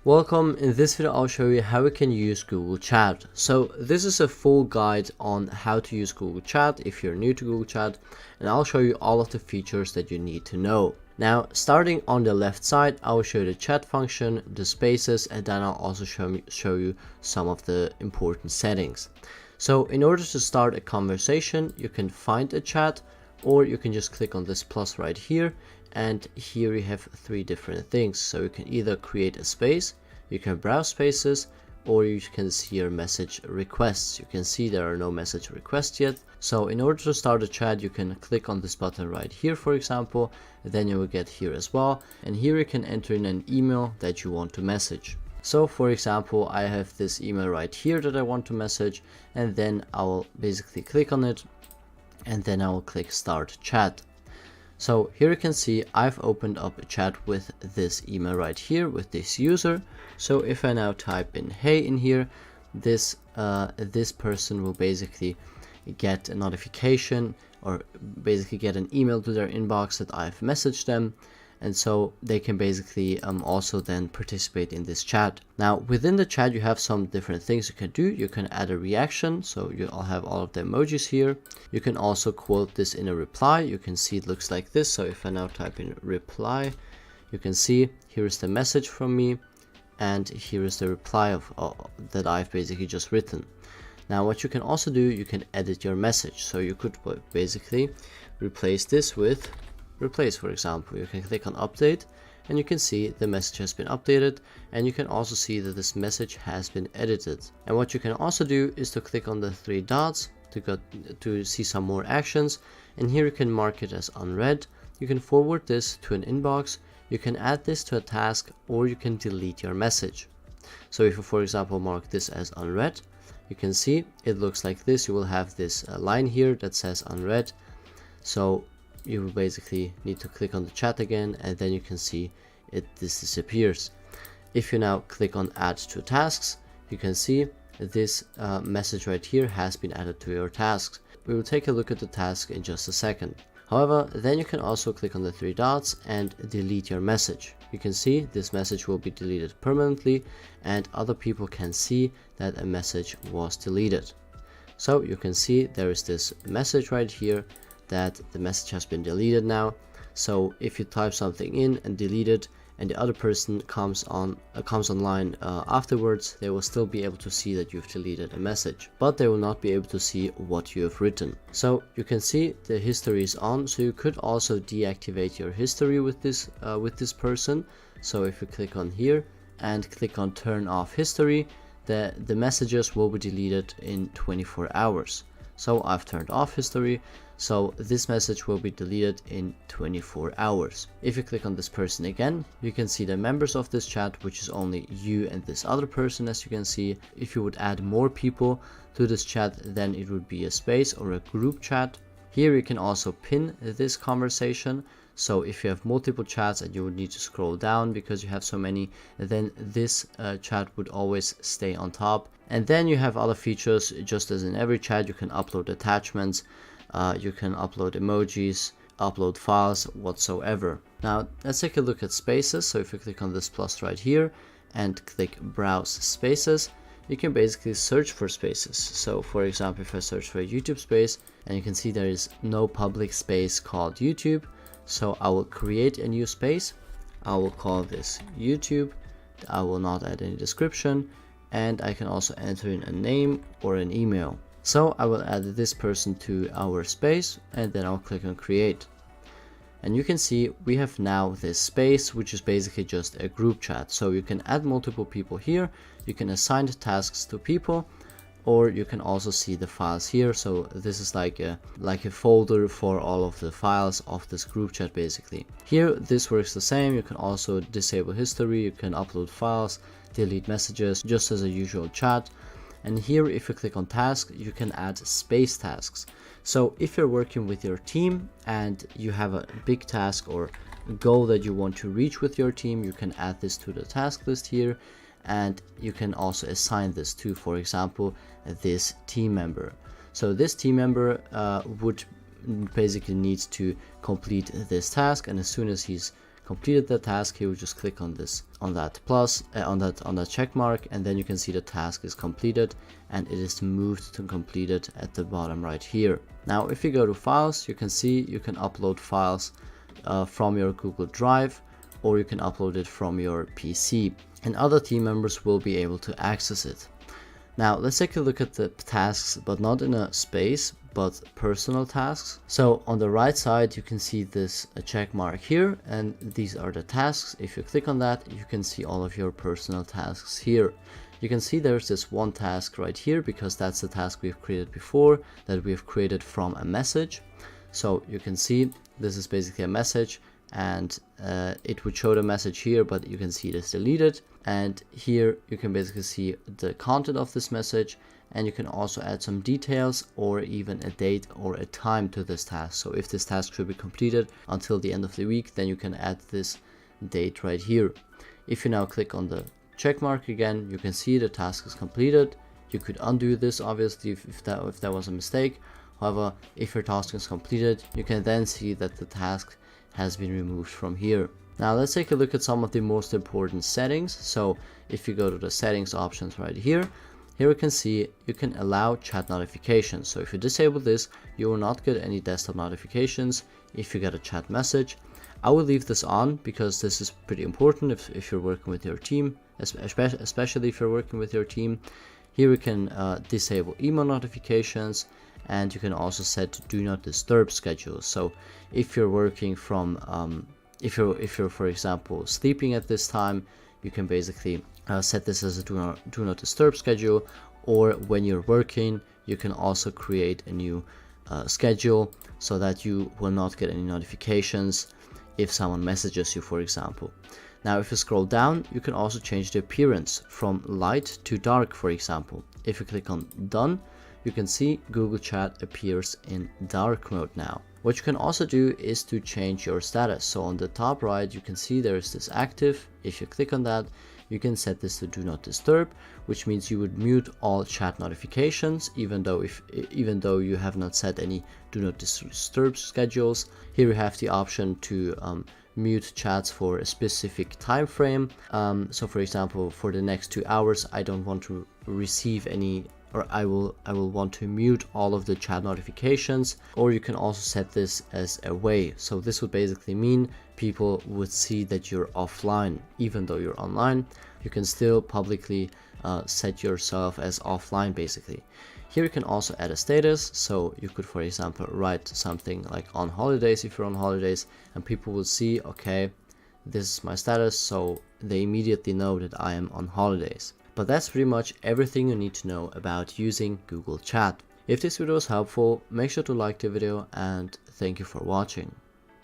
Welcome. In this video I'll show you how we can use Google Chat. So this is a full guide on how to use Google Chat if you're new to Google Chat, and I'll show you all of the features that you need to know. Now, starting on the left side, I will show you the chat function, the spaces, and then I'll also show you some of the important settings. So in order to start a conversation, you can find a chat, or you can just click on this plus right here, and here you have three different things. So you can either create a space, you can browse spaces, or you can see your message requests. You can see there are no message requests yet. So in order to start a chat, you can click on this button right here, for example, then you will get here as well, and here you can enter in an email that you want to message. So for example, I have this email right here that I want to message, and then I will basically click on it, and then I will click start chat. So here you can see I've opened up a chat with this email right here with this user. So if I now type in hey in here, this person will basically get a notification, or basically get an email to their inbox that I've messaged them, and so they can basically also then participate in this chat. Now within the chat you have some different things you can do. You can add a reaction, so you'll have all of the emojis here. You can also quote this in a reply. You can see it looks like this. So if I now type in reply, you can see here is the message from me, and here is the reply that I've basically just written. Now what you can also do, you can edit your message. So you could basically replace this with replace, for example. You can click on update, and you can see the message has been updated, and you can also see that this message has been edited. And what you can also do is to click on the three dots to see some more actions, and here you can mark it as unread. You can forward this to an inbox, you can add this to a task, or you can delete your message. So if you, for example, mark this as unread, you can see it looks like this. You will have this line here that says unread. So you will basically need to click on the chat again, and then you can see this disappears. If you now click on add to tasks, you can see this message right here has been added to your tasks. We will take a look at the task in just a second. However, then you can also click on the three dots and delete your message. You can see this message will be deleted permanently, and other people can see that a message was deleted. So you can see there is this message right here that the message has been deleted now. So if you type something in and delete it, and the other person comes online afterwards, they will still be able to see that you've deleted a message, but they will not be able to see what you have written. So you can see the history is on. So you could also deactivate your history with this person. So if you click on here and click on turn off history, the messages will be deleted in 24 hours. So I've turned off history, so this message will be deleted in 24 hours. If you click on this person again, you can see the members of this chat, which is only you and this other person, as you can see. If you would add more people to this chat, then it would be a space or a group chat. Here you can also pin this conversation. So if you have multiple chats and you would need to scroll down because you have so many, then this chat would always stay on top. And then you have other features. Just as in every chat, you can upload attachments, you can upload emojis, upload files, whatsoever. Now let's take a look at spaces. So if you click on this plus right here and click browse spaces, you can basically search for spaces. So for example, if I search for a YouTube space, and you can see there is no public space called YouTube, so I will create a new space. I will call this YouTube. I will not add any description, and I can also enter in a name or an email. So I will add this person to our space, and then I'll click on create. And you can see we have now this space, which is basically just a group chat. So you can add multiple people here, you can assign tasks to people, or you can also see the files here. So this is like a folder for all of the files of this group chat basically. Here this works the same. You can also disable history, you can upload files, delete messages, just as a usual chat. And here if you click on task, you can add space tasks. So if you're working with your team and you have a big task or goal that you want to reach with your team, you can add this to the task list here, and you can also assign this to, for example, this team member. So this team member would basically needs to complete this task, and as soon as he's completed the task, he will just click on this, on that plus, on that check mark, and then you can see the task is completed and it is moved to completed at the bottom right here. Now if you go to files, you can see you can upload files from your Google Drive, or you can upload it from your PC, and other team members will be able to access it. Now let's take a look at the tasks, but not in a space, but personal tasks. So on the right side you can see this check mark here, and these are the tasks. If you click on that, you can see all of your personal tasks here. You can see there's this one task right here, because that's the task we've created before, that we've created from a message. So you can see this is basically a message, and it would show the message here, but you can see it is deleted. And here you can basically see the content of this message, and you can also add some details or even a date or a time to this task. So if this task should be completed until the end of the week, then you can add this date right here. If you now click on the check mark again, you can see the task is completed. You could undo this obviously if that was a mistake. However, if your task is completed, you can then see that the task has been removed from here. Now let's take a look at some of the most important settings. So if you go to the settings options right here, you can see you can allow chat notifications. So if you disable this, you will not get any desktop notifications if you get a chat message. I will leave this on because this is pretty important if you're working with your team, especially if you're working with your team. Here you can disable email notifications, and you can also set do not disturb schedules. So if you're working from if you're for example sleeping at this time, you can basically set this as a do not disturb schedule, or when you're working you can also create a new schedule so that you will not get any notifications if someone messages you, for example. Now if you scroll down, you can also change the appearance from light to dark, for example. If you click on done, you can see Google Chat appears in dark mode now. What you can also do is to change your status. So on the top right, you can see there is this active. If you click on that, you can set this to do not disturb, which means you would mute all chat notifications, even though you have not set any do not disturb schedules. Here you have the option to mute chats for a specific time frame. So for example, for the next 2 hours, I don't want to receive any, or I will want to mute all of the chat notifications. Or you can also set this as away. So this would basically mean people would see that you're offline. Even though you're online, you can still publicly set yourself as offline basically. Here you can also add a status. So you could, for example, write something like on holidays if you're on holidays, and people will see, okay, this is my status, so they immediately know that I am on holidays. But that's pretty much everything you need to know about using Google Chat. If this video was helpful, make sure to like the video, and thank you for watching.